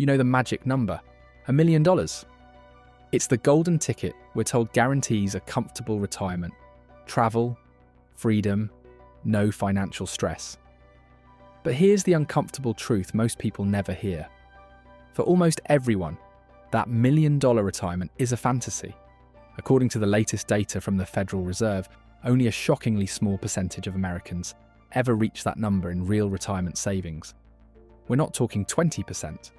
You know the magic number, $1 million. It's the golden ticket we're told guarantees a comfortable retirement, travel, freedom, no financial stress. But here's the uncomfortable truth most people never hear. For almost everyone, that $1 million retirement is a fantasy. According to the latest data from the Federal Reserve, only a shockingly small percentage of Americans ever reach that number in real retirement savings. We're not talking 20%,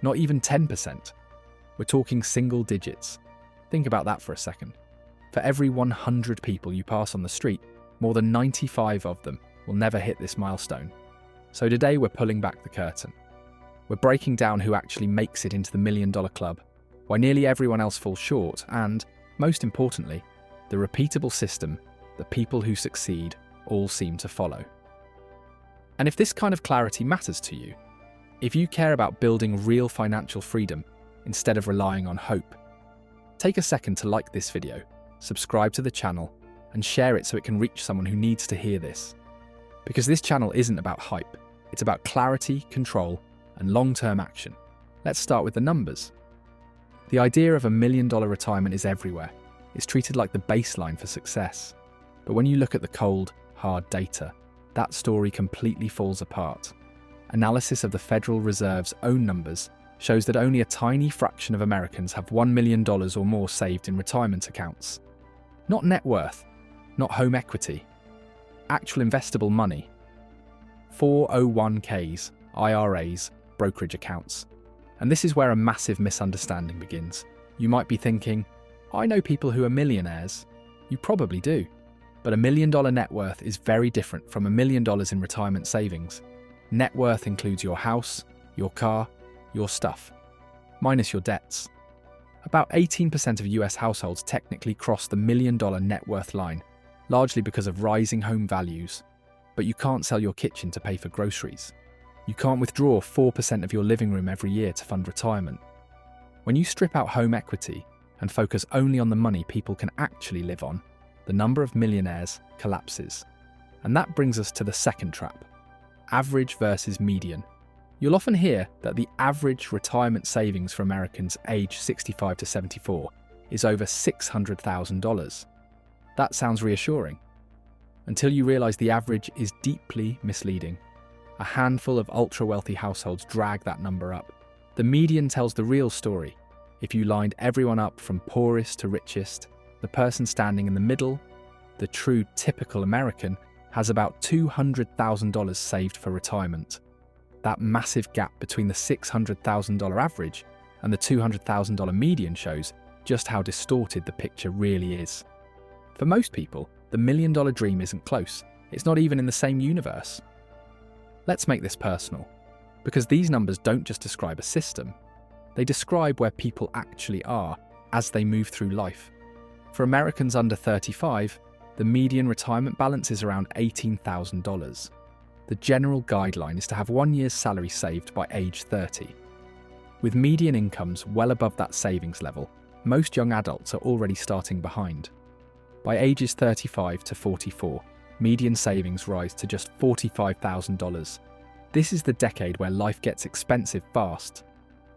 not even 10%. We're talking single digits. Think about that for a second. For every 100 people you pass on the street, more than 95 of them will never hit this milestone. So today we're pulling back the curtain. We're breaking down who actually makes it into the $1 million club, why nearly everyone else falls short, and, most importantly, the repeatable system that people who succeed all seem to follow. And if this kind of clarity matters to you, if you care about building real financial freedom instead of relying on hope, take a second to like this video, subscribe to the channel, and share it so it can reach someone who needs to hear this. Because this channel isn't about hype, it's about clarity, control, and long-term action. Let's start with the numbers. The idea of $1 million retirement is everywhere. It's treated like the baseline for success. But when you look at the cold, hard data, that story completely falls apart. Analysis of the Federal Reserve's own numbers shows that only a tiny fraction of Americans have $1 million or more saved in retirement accounts. Not net worth, not home equity, actual investable money. 401ks, IRAs, brokerage accounts. And this is where a massive misunderstanding begins. You might be thinking, I know people who are millionaires. You probably do. But $1 million net worth is very different from $1 million in retirement savings. Net worth includes your house, your car, your stuff, minus your debts. About 18% of US households technically cross the $1 million net worth line, largely because of rising home values. But you can't sell your kitchen to pay for groceries. You can't withdraw 4% of your living room every year to fund retirement. When you strip out home equity and focus only on the money people can actually live on, the number of millionaires collapses. And that brings us to the second trap: average versus median. You'll often hear that the average retirement savings for Americans aged 65 to 74 is over $600,000. That sounds reassuring, until you realize the average is deeply misleading. A handful of ultra-wealthy households drag that number up. The median tells the real story. If you lined everyone up from poorest to richest, the person standing in the middle, the true typical American, has about $200,000 saved for retirement. That massive gap between the $600,000 average and the $200,000 median shows just how distorted the picture really is. For most people, the $1 million dream isn't close. It's not even in the same universe. Let's make this personal, because these numbers don't just describe a system. They describe where people actually are as they move through life. For Americans under 35, the median retirement balance is around $18,000. The general guideline is to have 1 year's salary saved by age 30. With median incomes well above that savings level, most young adults are already starting behind. By ages 35 to 44, median savings rise to just $45,000. This is the decade where life gets expensive fast.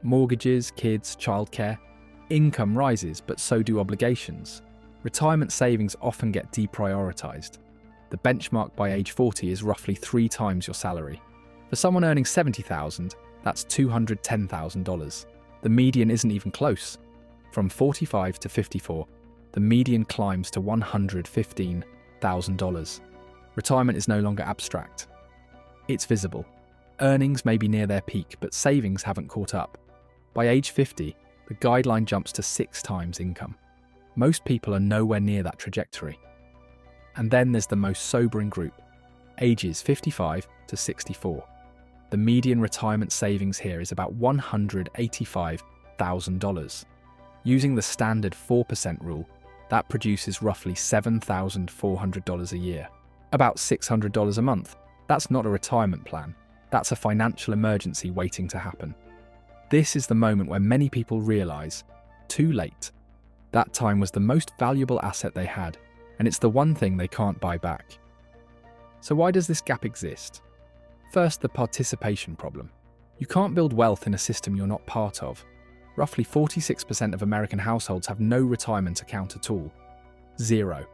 Mortgages, kids, childcare. Income rises, but so do obligations. Retirement savings often get deprioritized. The benchmark by age 40 is roughly 3 times your salary. For someone earning $70,000, that's $210,000. The median isn't even close. From 45 to 54, the median climbs to $115,000. Retirement is no longer abstract. It's visible. Earnings may be near their peak, but savings haven't caught up. By age 50, the guideline jumps to 6 times income. Most people are nowhere near that trajectory. And then there's the most sobering group, ages 55 to 64. The median retirement savings here is about $185,000. Using the standard 4% rule, that produces roughly $7,400 a year. About $600 a month. That's not a retirement plan. That's a financial emergency waiting to happen. This is the moment where many people realize, too late, that time was the most valuable asset they had, and it's the one thing they can't buy back. So why does this gap exist? First, the participation problem. You can't build wealth in a system you're not part of. Roughly 46% of American households have no retirement account at all. Zero.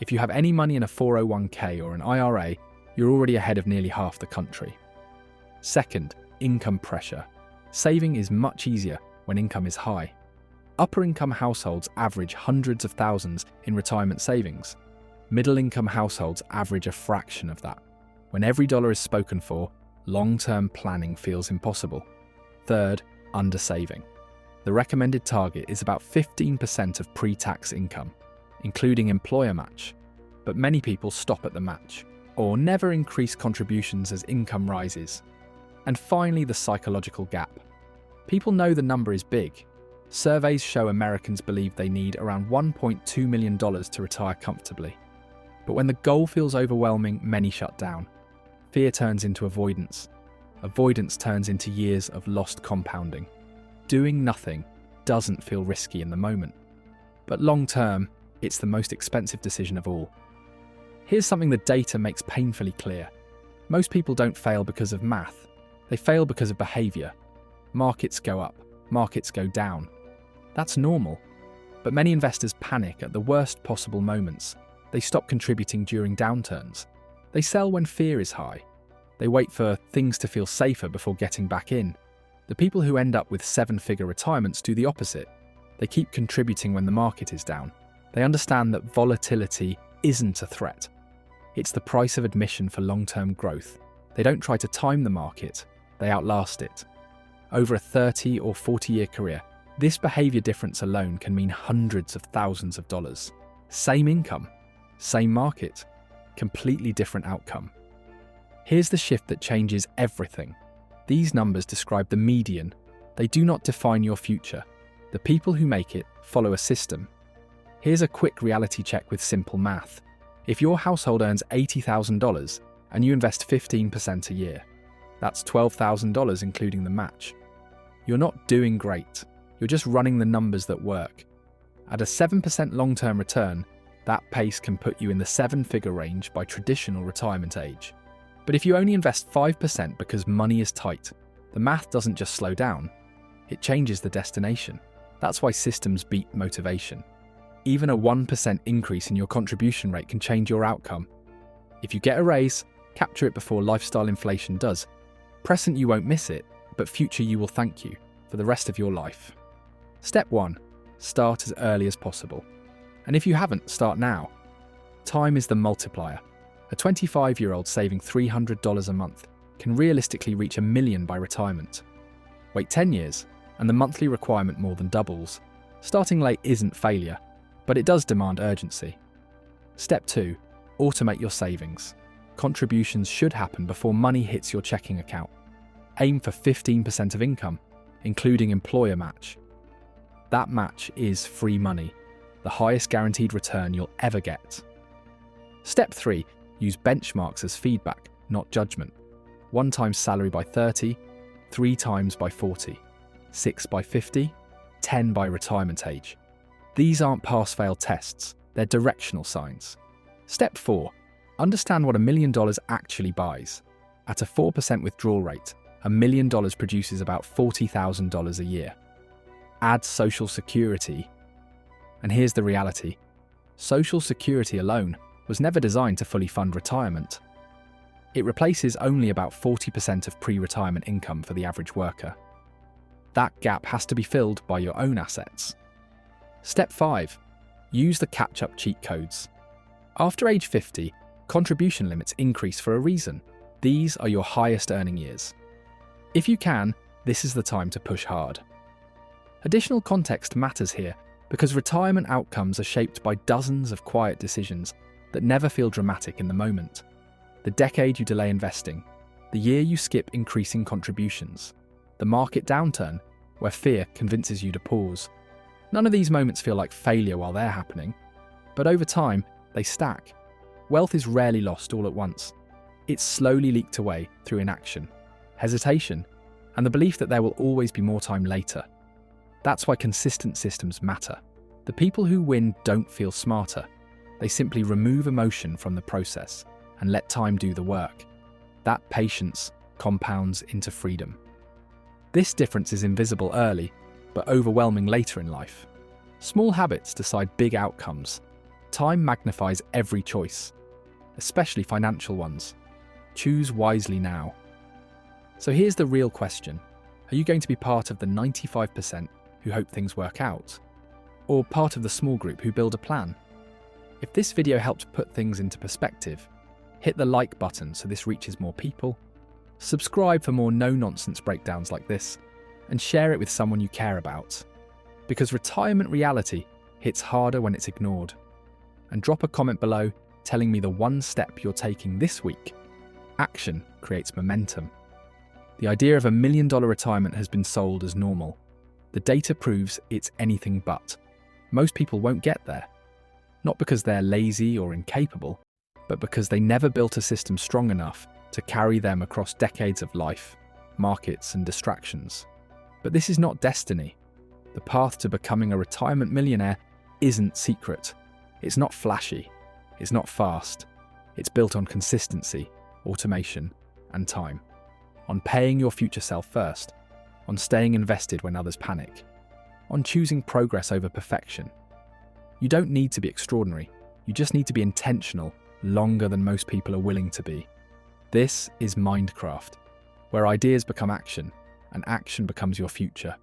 If you have any money in a 401k or an IRA, you're already ahead of nearly half the country. Second, income pressure. Saving is much easier when income is high. Upper-income households average hundreds of thousands in retirement savings. Middle-income households average a fraction of that. When every dollar is spoken for, long-term planning feels impossible. Third, undersaving. The recommended target is about 15% of pre-tax income, including employer match. But many people stop at the match, or never increase contributions as income rises. And finally, the psychological gap. People know the number is big. Surveys show Americans believe they need around $1.2 million to retire comfortably. But when the goal feels overwhelming, many shut down. Fear turns into avoidance. Avoidance turns into years of lost compounding. Doing nothing doesn't feel risky in the moment. But long term, it's the most expensive decision of all. Here's something the data makes painfully clear. Most people don't fail because of math. They fail because of behaviour. Markets go up, markets go down. That's normal. But many investors panic at the worst possible moments. They stop contributing during downturns. They sell when fear is high. They wait for things to feel safer before getting back in. The people who end up with seven-figure retirements do the opposite. They keep contributing when the market is down. They understand that volatility isn't a threat. It's the price of admission for long-term growth. They don't try to time the market. They outlast it. Over a 30 or 40-year career, this behavior difference alone can mean hundreds of thousands of dollars. Same income, same market, completely different outcome. Here's the shift that changes everything. These numbers describe the median. They do not define your future. The people who make it follow a system. Here's a quick reality check with simple math. If your household earns $80,000 and you invest 15% a year, that's $12,000 including the match. You're not doing great. You're just running the numbers that work. At a 7% long-term return, that pace can put you in the seven-figure range by traditional retirement age. But if you only invest 5% because money is tight, the math doesn't just slow down, it changes the destination. That's why systems beat motivation. Even a 1% increase in your contribution rate can change your outcome. If you get a raise, capture it before lifestyle inflation does. Present you won't miss it, but future you will thank you for the rest of your life. Step 1. Start as early as possible. And if you haven't, start now. Time is the multiplier. A 25-year-old saving $300 a month can realistically reach $1 million by retirement. Wait 10 years, and the monthly requirement more than doubles. Starting late isn't failure, but it does demand urgency. Step 2. Automate your savings. Contributions should happen before money hits your checking account. Aim for 15% of income, including employer match. That match is free money, the highest guaranteed return you'll ever get. Step 3. Use benchmarks as feedback, not judgment. 1 times salary by 30, 3 times by 40, 6 by 50, 10 by retirement age. These aren't pass-fail tests, they're directional signs. Step 4. Understand what $1 million actually buys. At a 4% withdrawal rate, $1 million produces about $40,000 a year. Add Social Security. And here's the reality. Social Security alone was never designed to fully fund retirement. It replaces only about 40% of pre-retirement income for the average worker. That gap has to be filled by your own assets. Step 5. Use the catch-up cheat codes. After age 50, contribution limits increase for a reason. These are your highest earning years. If you can, this is the time to push hard. Additional context matters here because retirement outcomes are shaped by dozens of quiet decisions that never feel dramatic in the moment. The decade you delay investing, the year you skip increasing contributions, the market downturn where fear convinces you to pause. None of these moments feel like failure while they're happening, but over time, they stack. Wealth is rarely lost all at once. It's slowly leaked away through inaction, hesitation, and the belief that there will always be more time later. That's why consistent systems matter. The people who win don't feel smarter. They simply remove emotion from the process and let time do the work. That patience compounds into freedom. This difference is invisible early, but overwhelming later in life. Small habits decide big outcomes. Time magnifies every choice, especially financial ones. Choose wisely now. So here's the real question. Are you going to be part of the 95% who hope things work out? Or part of the small group who build a plan? If this video helped put things into perspective, hit the like button so this reaches more people, subscribe for more no-nonsense breakdowns like this, and share it with someone you care about. Because retirement reality hits harder when it's ignored. And drop a comment below telling me the one step you're taking this week. Action creates momentum. The idea of $1 million retirement has been sold as normal. The data proves it's anything but. Most people won't get there. Not because they're lazy or incapable, but because they never built a system strong enough to carry them across decades of life, markets, and distractions. But this is not destiny. The path to becoming a retirement millionaire isn't secret. It's not flashy. It's not fast. It's built on consistency, automation, and time. On paying your future self first. On staying invested when others panic. On choosing progress over perfection. You don't need to be extraordinary. You just need to be intentional longer than most people are willing to be. This is Mindcraft, where ideas become action, and action becomes your future.